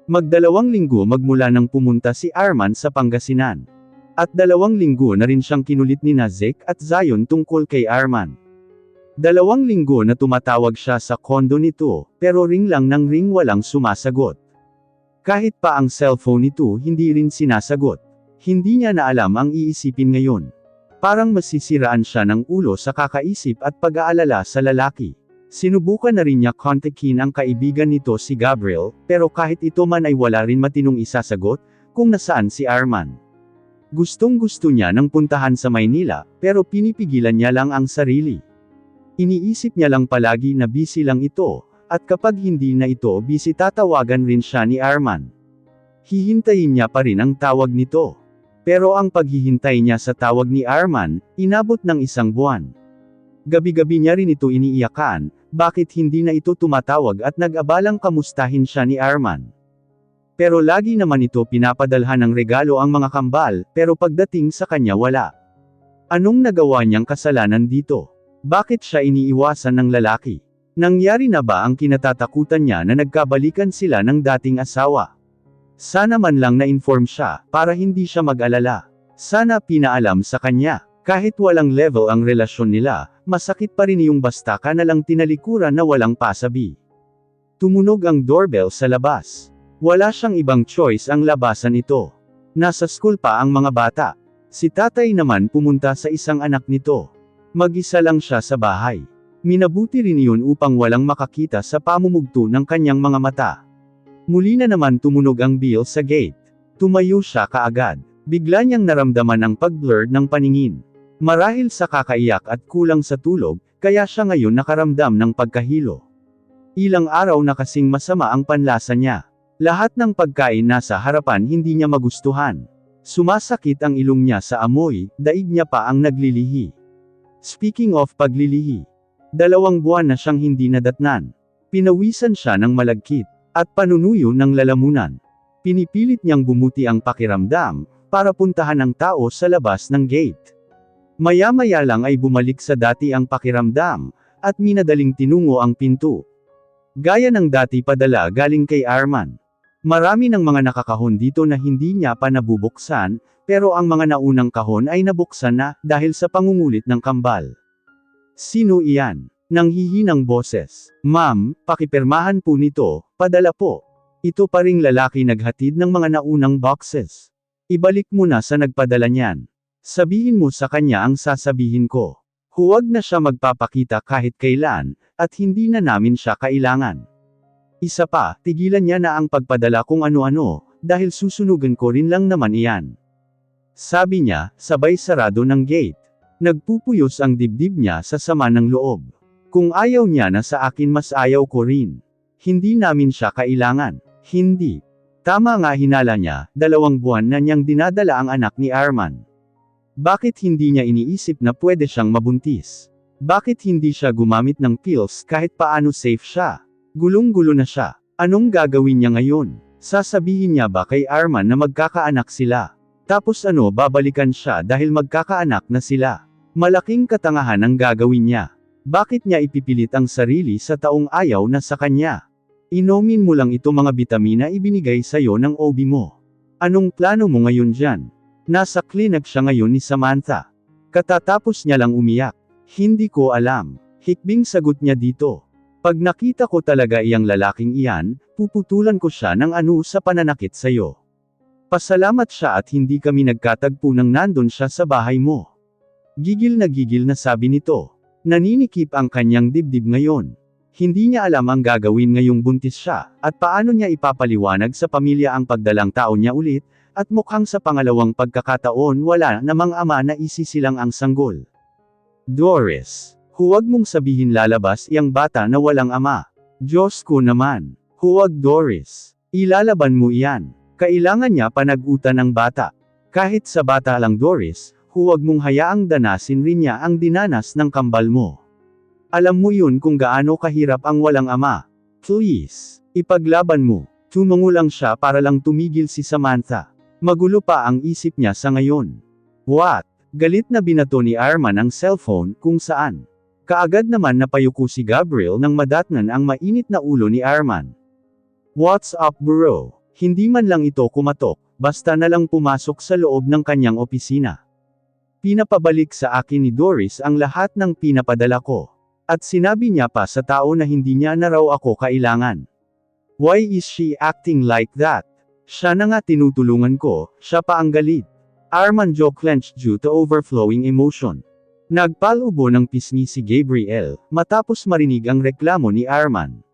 Magdalawang linggo magmula nang pumunta si Arman sa Pangasinan. At 2 linggo na rin siyang kinulit ni Zeke at Zion tungkol kay Arman. 2 linggo na tumatawag siya sa kondo nito, pero ring lang ng ring walang sumasagot. Kahit pa ang cellphone nito hindi rin sinasagot. Hindi niya na alam ang iisipin ngayon. Parang masisiraan siya ng ulo sa kakaisip at pag-aalala sa lalaki. Sinubukan na rin niya kontakin ang kaibigan nito si Gabriel, pero kahit ito man ay wala rin matinong isasagot, kung nasaan si Arman. Gustong-gusto niya nang puntahan sa Maynila, pero pinipigilan niya lang ang sarili. Iniisip niya lang palagi na busy lang ito, at kapag hindi na ito busy tatawagan rin siya ni Arman. Hihintayin niya pa rin ang tawag nito. Pero ang paghihintay niya sa tawag ni Arman, inabot ng 1 buwan. Gabi-gabi niya rin ito iniiyakan, bakit hindi na ito tumatawag at nag-abalang kamustahin siya ni Arman. Pero lagi naman ito pinapadalhan ng regalo ang mga kambal, pero pagdating sa kanya wala. Anong nagawa niyang kasalanan dito? Bakit siya iniiwasan ng lalaki? Nangyari na ba ang kinatatakutan niya na nagkabalikan sila ng dating asawa? Sana man lang na-inform siya, para hindi siya mag-alala. Sana pinaalam sa kanya. Kahit walang level ang relasyon nila, masakit pa rin yung basta ka na lang tinalikuran na walang pasabi. Tumunog ang doorbell sa labas. Wala siyang ibang choice ang labasan ito. Nasa school pa ang mga bata. Si tatay naman pumunta sa isang anak nito. Mag-isa lang siya sa bahay. Minabuti rin yun upang walang makakita sa pamumugto ng kanyang mga mata. Muli na naman tumunog ang bell sa gate. Tumayo siya kaagad. Bigla niyang naramdaman ang pag-blurred ng paningin. Marahil sa kakaiyak at kulang sa tulog, kaya siya ngayon nakaramdam ng pagkahilo. Ilang araw na kasing masama ang panlasa niya. Lahat ng pagkain nasa harapan hindi niya magustuhan. Sumasakit ang ilong niya sa amoy, daig niya pa ang naglilihi. Speaking of paglilihi, 2 buwan na siyang hindi nadatnan. Pinawisan siya ng malagkit, at panunuyo ng lalamunan. Pinipilit niyang bumuti ang pakiramdam, para puntahan ang tao sa labas ng gate. Maya-maya lang ay bumalik sa dati ang pakiramdam, at minadaling tinungo ang pinto. Gaya ng dati padala galing kay Arman. Marami ng mga nakakahon dito na hindi niya pa nabubuksan, pero ang mga naunang kahon ay nabuksan na, dahil sa pangungulit ng kambal. Sino iyan? Nanghihinang boses. Ma'am, pakipirmahan po nito, padala po. Ito pa ring lalaki naghatid ng mga naunang boxes. Ibalik mo na sa nagpadala niyan. Sabihin mo sa kanya ang sasabihin ko. Huwag na siya magpapakita kahit kailan, at hindi na namin siya kailangan. Isa pa, tigilan niya na ang pagpadala kung ano-ano, dahil susunugan ko rin lang naman iyan. Sabi niya, sabay sarado ng gate. Nagpupuyos ang dibdib niya sa sama ng loob. Kung ayaw niya na sa akin mas ayaw ko rin. Hindi namin siya kailangan. Hindi. Tama nga hinala niya, 2 buwan na niyang dinadala ang anak ni Arman. Bakit hindi niya iniisip na pwede siyang mabuntis? Bakit hindi siya gumamit ng pills kahit paano safe siya? Gulong-gulo na siya. Anong gagawin niya ngayon? Sasabihin niya ba kay Arman na magkakaanak sila? Tapos ano babalikan siya dahil magkakaanak na sila? Malaking katangahan ang gagawin niya. Bakit niya ipipilit ang sarili sa taong ayaw na sa kanya? Inumin mo lang ito mga bitamina ibinigay sa'yo ng OB mo. Anong plano mo ngayon dyan? Nasa klinik siya ngayon ni Samantha. Katatapos niya lang umiyak. Hindi ko alam. Hikbing sagot niya dito. Pag nakita ko talaga iyang lalaking iyan, puputulan ko siya ng ano sa pananakit sa'yo. Pasalamat siya at hindi kami nagkatagpo nang nandun siya sa bahay mo. Gigil na sabi nito. Naninikip ang kanyang dibdib ngayon. Hindi niya alam ang gagawin ngayong buntis siya, at paano niya ipapaliwanag sa pamilya ang pagdalang tao niya ulit, at mukhang sa pangalawang pagkakataon wala namang ama na isisilang ang sanggol. Doris, huwag mong sabihin lalabas iyang bata na walang ama. Diyos ko naman. Huwag Doris. Ilalaban mo iyan. Kailangan niya panag-utan ng bata. Kahit sa bata lang Doris, huwag mong hayaang danasin rin niya ang dinanas ng kambal mo. Alam mo yun kung gaano kahirap ang walang ama. Please, ipaglaban mo. Tumango lang siya para lang tumigil si Samantha. Magulo pa ang isip niya sa ngayon. What? Galit na binato ni Arman ang cellphone, kung saan. Kaagad naman napayuko si Gabriel nang madatnan ang mainit na ulo ni Arman. What's up bro? Hindi man lang ito kumatok, basta na lang pumasok sa loob ng kanyang opisina. Pinapabalik sa akin ni Doris ang lahat ng pinapadala ko. At sinabi niya pa sa tao na hindi niya na raw ako kailangan. Why is she acting like that? Siya na nga tinutulungan ko, siya pa ang galit. Arman jaw clenched due to overflowing emotion. Nagpalubo ng pisngi si Gabriel, matapos marinig ang reklamo ni Arman.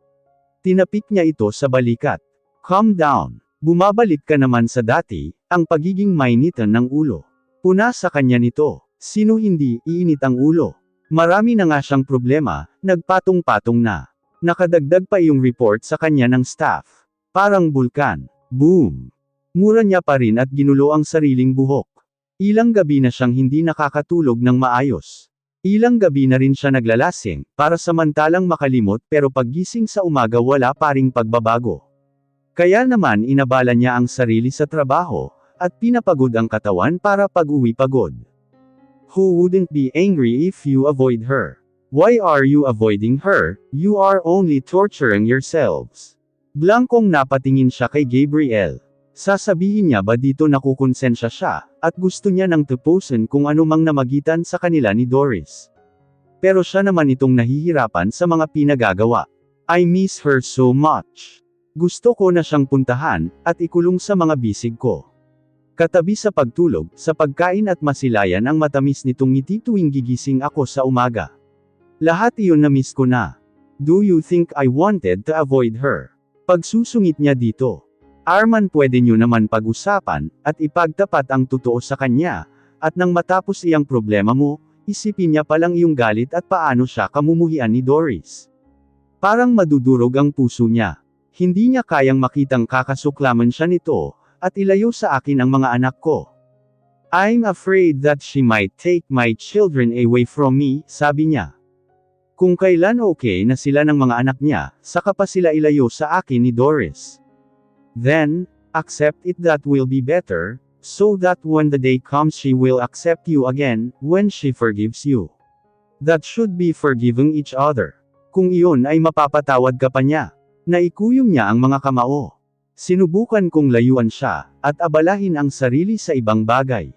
Tinapik niya ito sa balikat. Calm down. Bumabalik ka naman sa dati, ang pagiging mainitan ng ulo. Puna sa kanya nito. Sino hindi iinit ang ulo? Marami na nga siyang problema, nagpatong-patong na. Nakadagdag pa yung report sa kanya ng staff. Parang bulkan. Boom! Mura niya pa rin at ginulo ang sariling buhok. Ilang gabi na siyang hindi nakakatulog ng maayos. Ilang gabi na rin siya naglalasing, para samantalang makalimot pero paggising sa umaga wala pa ring pagbabago. Kaya naman inabala niya ang sarili sa trabaho, at pinapagod ang katawan para pag-uwi pagod. Who wouldn't be angry if you avoid her? Why are you avoiding her? You are only torturing yourselves. Blankong napatingin siya kay Gabriel. Sasabihin niya ba dito nakukonsensya siya, at gusto niya nang tapusin kung ano mang namagitan sa kanila ni Doris. Pero siya naman itong nahihirapan sa mga pinagagawa. I miss her so much. Gusto ko na siyang puntahan, at ikulong sa mga bisig ko. Katabi sa pagtulog, sa pagkain at masilayan ang matamis nitong ngiti tuwing gigising ako sa umaga. Lahat iyon na-miss ko na. Do you think I wanted to avoid her? Pagsusungit niya dito. Arman, pwede niyo naman pag-usapan, at ipagtapat ang totoo sa kanya, at nang matapos iyang problema mo, isipin niya palang iyong galit at paano siya kamumuhian ni Doris. Parang madudurog ang puso niya. Hindi niya kayang makitang kakasuklaman siya nito, at ilayo sa akin ang mga anak ko. I'm afraid that she might take my children away from me, sabi niya. Kung kailan okay na sila ng mga anak niya, saka pa sila ilayo sa akin ni Doris. Then, accept it, that will be better, so that when the day comes she will accept you again, when she forgives you. That should be forgiving each other. Kung iyon ay mapapatawad ka pa niya. Naikuyom niya ang mga kamao. Sinubukan kong layuan siya, at abalahin ang sarili sa ibang bagay.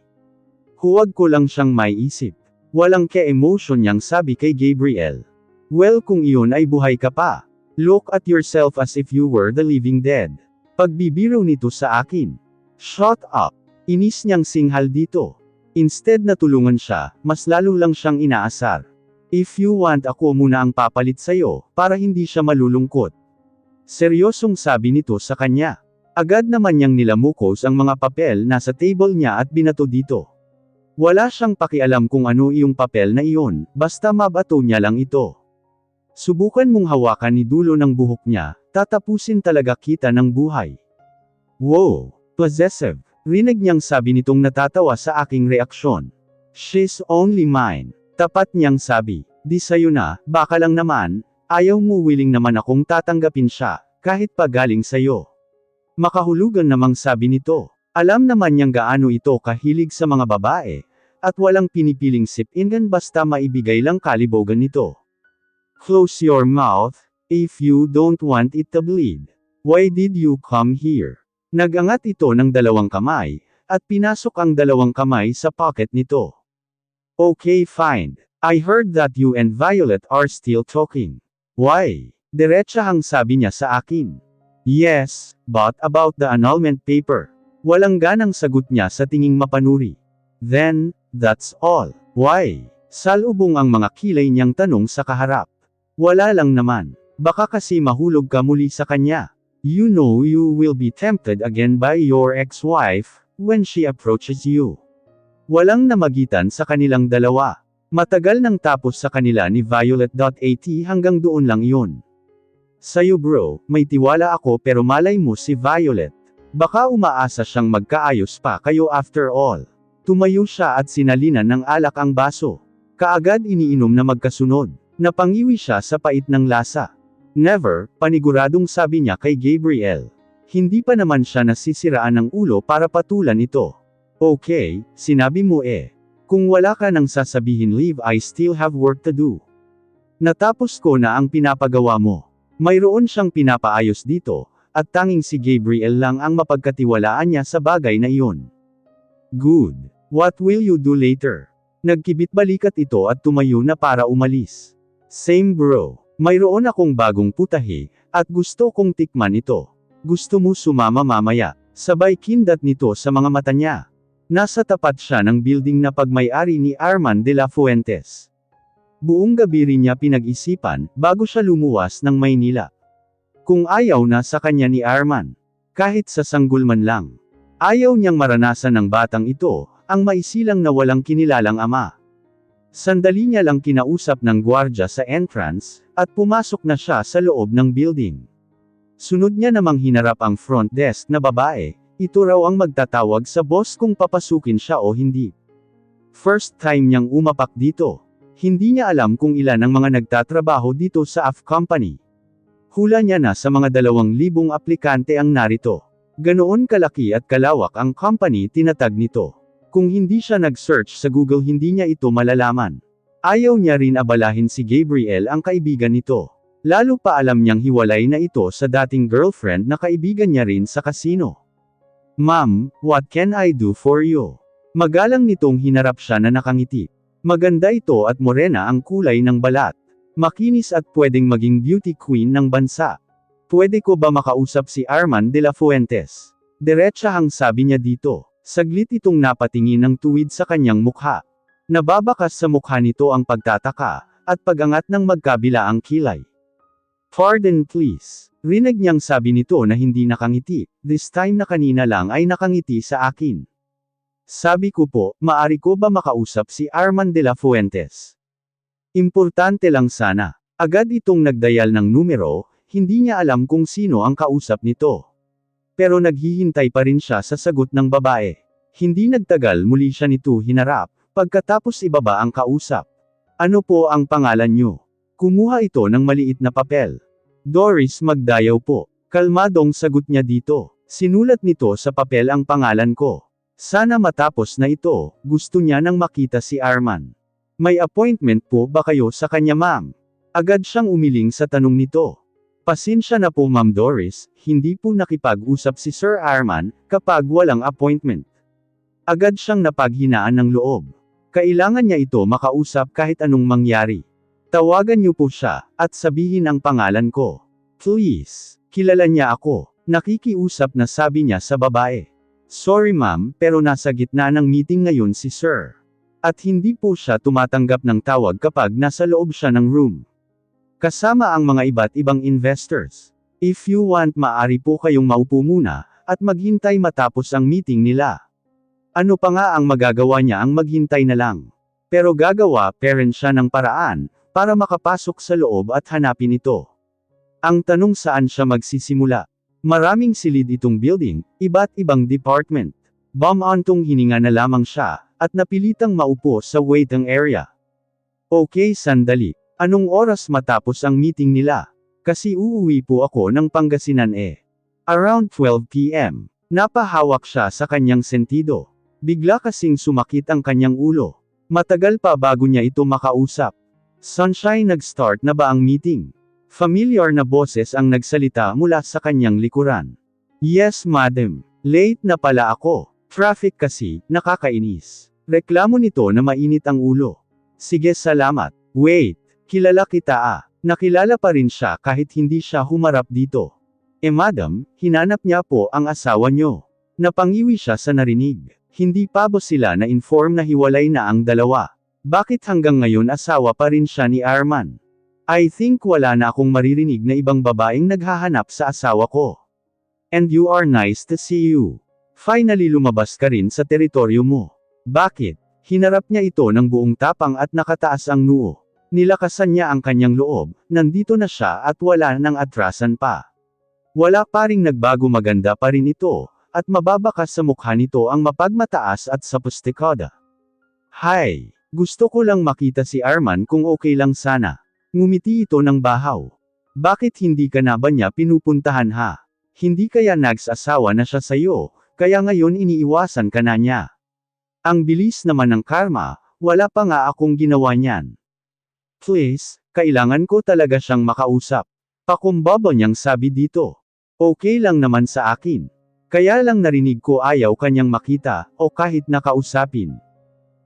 Huwag ko lang siyang maiisip. Walang ke-emotion niyang sabi kay Gabriel. Well, kung iyon ay buhay ka pa. Look at yourself as if you were the living dead. Pagbibiro nito sa akin. Shut up. Inis niyang singhal dito. Instead na tulungan siya, mas lalo lang siyang inaasar. If you want, ako muna ang papalit sayo, para hindi siya malulungkot. Seryosong sabi nito sa kanya. Agad naman niyang nilamukos ang mga papel na sa table niya at binato dito. Wala siyang pakialam kung ano iyong papel na iyon, basta mabato niya lang ito. Subukan mong hawakan ni dulo ng buhok niya, tatapusin talaga kita ng buhay. Wow! Possessive! Rinig niyang sabi nitong natatawa sa aking reaksyon. She's only mine. Tapat niyang sabi. Di sayo na, baka lang naman, ayaw mo, willing naman akong tatanggapin siya, kahit pa galing sayo. Makahulugan namang sabi nito. Alam naman niyang gaano ito kahilig sa mga babae, at walang pinipiling sipingan basta maibigay lang kalibogan nito. Close your mouth, if you don't want it to bleed. Why did you come here? Nagangat ito ng dalawang kamay, at pinasok ang dalawang kamay sa pocket nito. Okay, fine. I heard that you and Violet are still talking. Why? Diretsahang sabi niya sa akin. Yes, but about the annulment paper. Walang ganang sagot niya sa tinging mapanuri. Then, that's all. Why? Salubong ang mga kilay niyang tanong sa kaharap. Wala lang naman. Baka kasi mahulog ka muli sa kanya. You know you will be tempted again by your ex-wife, when she approaches you. Walang namagitan sa kanilang dalawa. Matagal nang tapos sa kanila ni Violet.at hanggang doon lang yun. Sayo bro, may tiwala ako pero malay mo si Violet. Baka umaasa siyang magkaayos pa kayo after all. Tumayo siya at sinalinan ng alak ang baso. Kaagad iniinom na magkasunod. Napangiwi siya sa pait ng lasa. Never, paniguradong sabi niya kay Gabriel. Hindi pa naman siya nasisiraan ng ulo para patulan ito. Okay, sinabi mo eh. Kung wala ka nang sasabihin, leave, I still have work to do. Natapos ko na ang pinapagawa mo. Mayroon siyang pinapaayos dito, at tanging si Gabriel lang ang mapagkatiwalaan niya sa bagay na iyon. Good. What will you do later? Nagkibit-balikat ito at tumayo na para umalis. Same bro. Mayroon akong bagong putahe, at gusto kong tikman ito. Gusto mo sumama mamaya? Sabay kindat nito sa mga mata niya. Nasa tapat siya ng building na pagmay-ari ni Arman de la Fuentes. Buong gabi rin niya pinag-isipan, bago siya lumuwas ng Maynila. Kung ayaw na sa kanya ni Arman, kahit sa sanggol man lang. Ayaw niyang maranasan ng batang ito, ang maisilang na walang kinilalang ama. Sandali niya lang kinausap ng gwardya sa entrance, at pumasok na siya sa loob ng building. Sunod niya namang hinarap ang front desk na babae, ito raw ang magtatawag sa boss kung papasukin siya o hindi. First time niyang umapak dito. Hindi niya alam kung ilan ang mga nagtatrabaho dito sa AF Company. Hula niya na sa mga 2,000 aplikante ang narito. Ganoon kalaki at kalawak ang company tinatag nito. Kung hindi siya nag-search sa Google hindi niya ito malalaman. Ayaw niya rin abalahin si Gabriel ang kaibigan nito. Lalo pa alam niyang hiwalay na ito sa dating girlfriend na kaibigan niya rin sa kasino. Ma'am, what can I do for you? Magalang nitong hinarap siya na nakangiti. Maganda ito at morena ang kulay ng balat. Makinis at pwedeng maging beauty queen ng bansa. Pwede ko ba makausap si Arman de la Fuentes? Diretsahang sabi niya dito. Saglit itong napatingin ng tuwid sa kanyang mukha. Nababakas sa mukha nito ang pagtataka, at pagangat ng magkabila ang kilay. Pardon please. Rinig niyang sabi nito na hindi nakangiti, this time na kanina lang ay nakangiti sa akin. Sabi ko po, maari ko ba makausap si Arman de la Fuentes? Importante lang sana. Agad itong nagdayal ng numero, hindi niya alam kung sino ang kausap nito. Pero naghihintay pa rin siya sa sagot ng babae. Hindi nagtagal muli siya nito hinarap, pagkatapos ibaba ang kausap. Ano po ang pangalan niyo? Kumuha ito ng maliit na papel. Doris Magdayaw po. Kalmadong sagot niya dito. Sinulat nito sa papel ang pangalan ko. Sana matapos na ito, gusto niya nang makita si Arman. May appointment po ba kayo sa kanya ma'am? Agad siyang umiling sa tanong nito. Pasensya na po Ma'am Doris, hindi po nakipag-usap si Sir Arman, kapag walang appointment. Agad siyang napaghinaan ng loob. Kailangan niya ito makausap kahit anong mangyari. Tawagan niyo po siya, at sabihin ang pangalan ko. Please. Kilala niya ako. Nakikiusap na sabi niya sa babae. Sorry ma'am, pero nasa gitna ng meeting ngayon si Sir. At hindi po siya tumatanggap ng tawag kapag nasa loob siya ng room. Kasama ang mga iba't ibang investors. If you want maari po kayong maupo muna, at maghintay matapos ang meeting nila. Ano pa nga ang magagawa niya ang maghintay na lang. Pero gagawa parent siya ng paraan, para makapasok sa loob at hanapin ito. Ang tanong saan siya magsisimula. Maraming silid itong building, iba't ibang department. Bumantong hininga na lamang siya, at napilitang maupo sa waiting area. Okay sandali. Anong oras matapos ang meeting nila? Kasi uuwi po ako ng Pangasinan eh. Around 12 p.m. Napahawak siya sa kanyang sentido. Bigla kasing sumakit ang kanyang ulo. Matagal pa bago niya ito makausap. Sunshine, nag-start na ba ang meeting? Familiar na boses ang nagsalita mula sa kanyang likuran. Yes madam. Late na pala ako. Traffic kasi, nakakainis. Reklamo nito na mainit ang ulo. Sige salamat. Wait. Kilala kita ah. Nakilala pa rin siya kahit hindi siya humarap dito. Madam, hinanap niya po ang asawa niyo. Napangiwi siya sa narinig. Hindi pa ba sila na-inform na hiwalay na ang dalawa? Bakit hanggang ngayon asawa pa rin siya ni Arman? I think wala na akong maririnig na ibang babaeng naghahanap sa asawa ko. And you are nice to see you. Finally lumabas ka rin sa teritoryo mo. Bakit? Hinarap niya ito ng buong tapang at nakataas ang noo. Nilakasan niya ang kanyang loob, nandito na siya at wala nang atrasan pa. Wala pa ring nagbago, maganda pa rin ito, at mababakas sa mukha nito ang mapagmataas at sophisticada. Hi, gusto ko lang makita si Arman kung okay lang sana. Ngumiti ito ng bahaw. Bakit hindi ka na ba niya pinupuntahan ha? Hindi kaya nagsasawa na siya sa'yo, kaya ngayon iniiwasan ka na niya. Ang bilis naman ng karma, wala pa nga akong ginawa niyan. Please, kailangan ko talaga siyang makausap. Pakumbaba niyang sabi dito. Okay lang naman sa akin. Kaya lang narinig ko ayaw kanyang makita, o kahit nakausapin.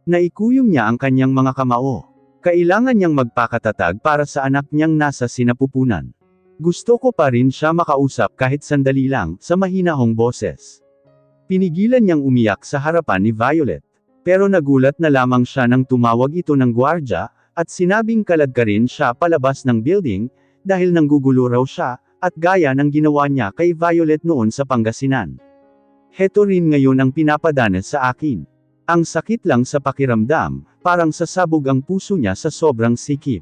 Naikuyom niya ang kanyang mga kamao. Kailangan niyang magpakatatag para sa anak niyang nasa sinapupunan. Gusto ko pa rin siya makausap kahit sandali lang, sa mahinahong boses. Pinigilan niyang umiyak sa harapan ni Violet. Pero nagulat na lamang siya nang tumawag ito ng gwardya, at sinabing kaladka rin siya palabas ng building, dahil nanggugulo raw siya, at gaya ng ginawa niya kay Violet noon sa Pangasinan. Heto rin ngayon ang pinapadanas sa akin. Ang sakit lang sa pakiramdam, parang sasabog ang puso niya sa sobrang sikip.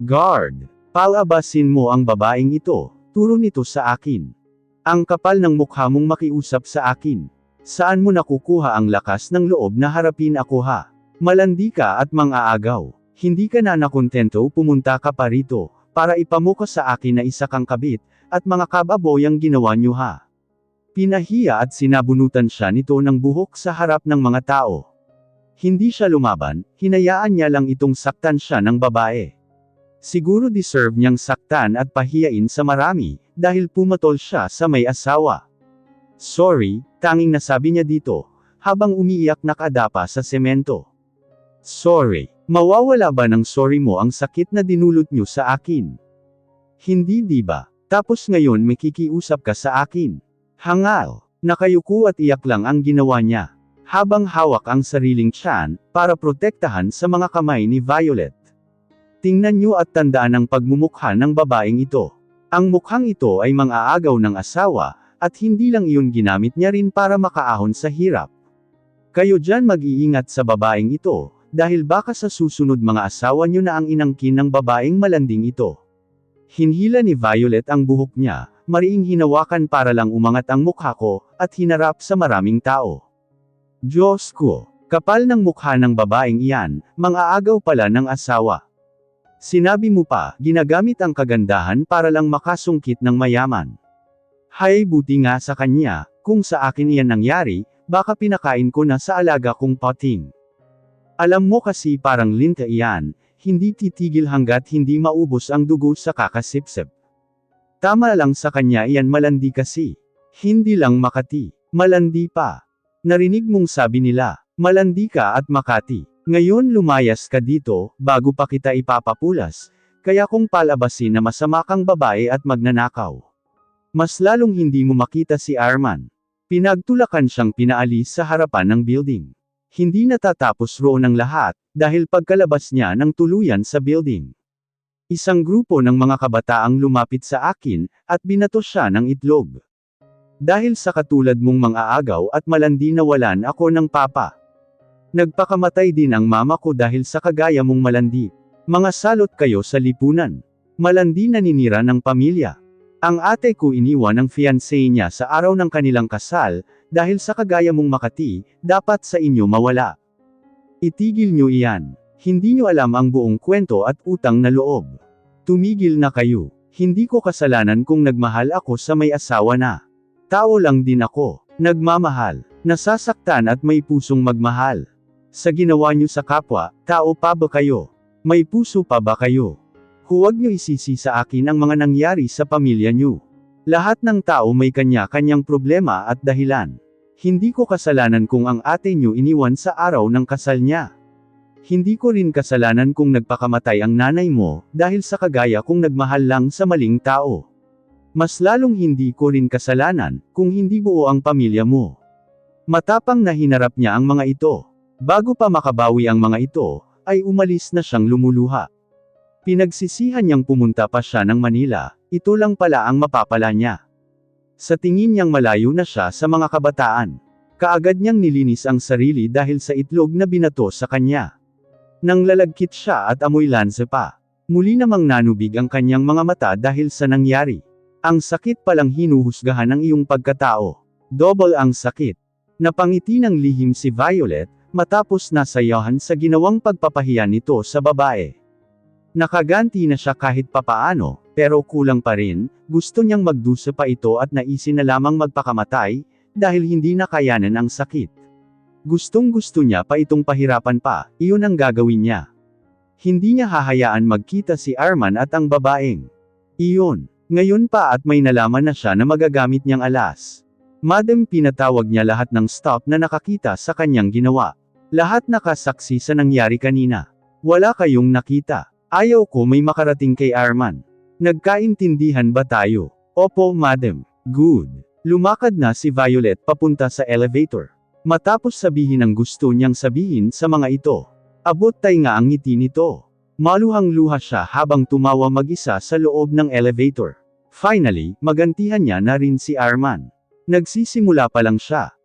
Guard, palabasin mo ang babaeng ito, turo nito sa akin. Ang kapal ng mukha mong makiusap sa akin. Saan mo nakukuha ang lakas ng loob na harapin ako ha? Malandi ka at mang-aagaw. Hindi ka na nakontento pumunta ka pa rito, para ipamuka sa akin na isa kang kabit, at mga kababoyang ginawa niyo ha. Pinahiya at sinabunutan siya nito ng buhok sa harap ng mga tao. Hindi siya lumaban, hinayaan niya lang itong saktan siya ng babae. Siguro deserve niyang saktan at pahiyain sa marami, dahil pumatol siya sa may asawa. Sorry, tanging nasabi niya dito, habang umiiyak nakadapa sa semento. Sorry, mawawala ba ng sorry mo ang sakit na dinulot niyo sa akin? Hindi di ba? Tapos ngayon may kikiusap ka sa akin. Hangal, nakayuko at iyak lang ang ginawa niya, habang hawak ang sariling tiyan, para protektahan sa mga kamay ni Violet. Tingnan niyo at tandaan ang pagmumukha ng babaeng ito. Ang mukhang ito ay mang-aagaw ng asawa, at hindi lang iyon ginamit niya rin para makaahon sa hirap. Kayo dyan mag-iingat sa babaeng ito, dahil baka sa susunod mga asawa niyo na ang inangkin ng babaeng malanding ito. Hinhila ni Violet ang buhok niya, mariing hinawakan para lang umangat ang mukha ko, at hinarap sa maraming tao. Diyos ko, kapal ng mukha ng babaeng iyan, mang-aagaw pala ng asawa. Sinabi mo pa, ginagamit ang kagandahan para lang makasungkit ng mayaman. Hay buti nga sa kanya, kung sa akin iyan nangyari, baka pinakain ko na sa alaga kong pating. Alam mo kasi parang linta iyan, hindi titigil hanggat hindi maubos ang dugo sa kakasipsip. Tama lang sa kanya iyan malandi kasi. Hindi lang Makati, malandi pa. Narinig mong sabi nila, malandi ka at Makati. Ngayon lumayas ka dito, bago pa kita ipapapulas, kaya kung palabasin na masama kang babae at magnanakaw. Mas lalong hindi mo makita si Arman. Pinagtulakan siyang pinaalis sa harapan ng building. Hindi natatapos roon ang lahat, dahil pagkalabas niya ng tuluyan sa building. Isang grupo ng mga kabataang lumapit sa akin, at binato siya ng itlog. Dahil sa katulad mong mang-aagaw at malandi nawalan ako ng papa. Nagpakamatay din ang mama ko dahil sa kagaya mong malandi. Mga salot kayo sa lipunan. Malandi naninira ng pamilya. Ang ate ko iniwan ng fiancé niya sa araw ng kanilang kasal, dahil sa kagaya mong Makati, dapat sa inyo mawala. Itigil nyo iyan. Hindi nyo alam ang buong kwento at utang na loob. Tumigil na kayo. Hindi ko kasalanan kung nagmahal ako sa may asawa na. Tao lang din ako. Nagmamahal. Nasasaktan at may pusong magmahal. Sa ginawa nyo sa kapwa, tao pa ba kayo? May puso pa ba kayo? Huwag nyo isisi sa akin ang mga nangyari sa pamilya nyo. Lahat ng tao may kanya-kanyang problema at dahilan. Hindi ko kasalanan kung ang ate nyo iniwan sa araw ng kasal niya. Hindi ko rin kasalanan kung nagpakamatay ang nanay mo, dahil sa kagaya kong nagmahal lang sa maling tao. Mas lalong hindi ko rin kasalanan, kung hindi buo ang pamilya mo. Matapang na hinarap niya ang mga ito. Bago pa makabawi ang mga ito, ay umalis na siyang lumuluha. Pinagsisihan niyang pumunta pa siya ng Manila, ito lang pala ang mapapala niya. Sa tingin niyang malayo na siya sa mga kabataan. Kaagad niyang nilinis ang sarili dahil sa itlog na binato sa kanya. Nang lalagkit siya at amoy lanse pa. Muli namang nanubig ang kanyang mga mata dahil sa nangyari. Ang sakit palang hinuhusgahan ng iyong pagkatao. Double ang sakit. Napangiti ng lihim si Violet, matapos nasayahan sa ginawang pagpapahiya nito sa babae. Nakaganti na siya kahit papaano, pero kulang pa rin, gusto niyang magdusa pa ito at naisin na lamang magpakamatay, dahil hindi nakayanan ang sakit. Gustong-gusto niya pa itong pahirapan pa, iyon ang gagawin niya. Hindi niya hahayaan magkita si Arman at ang babaeng iyon. Ngayon pa at may nalaman na siya na magagamit niyang alas. Madam, pinatawag niya lahat ng staff na nakakita sa kanyang ginawa. Lahat nakasaksi sa nangyari kanina. Wala kayong nakita. Ayaw ko may makarating kay Arman. Nagkaintindihan ba tayo? Opo, madam. Good. Lumakad na si Violet papunta sa elevator. Matapos sabihin ang gusto niyang sabihin sa mga ito. Abot tainga ang ngiti nito. Maluhang-luha siya habang tumawa mag-isa sa loob ng elevator. Finally, magantihan niya na rin si Arman. Nagsisimula pa lang siya.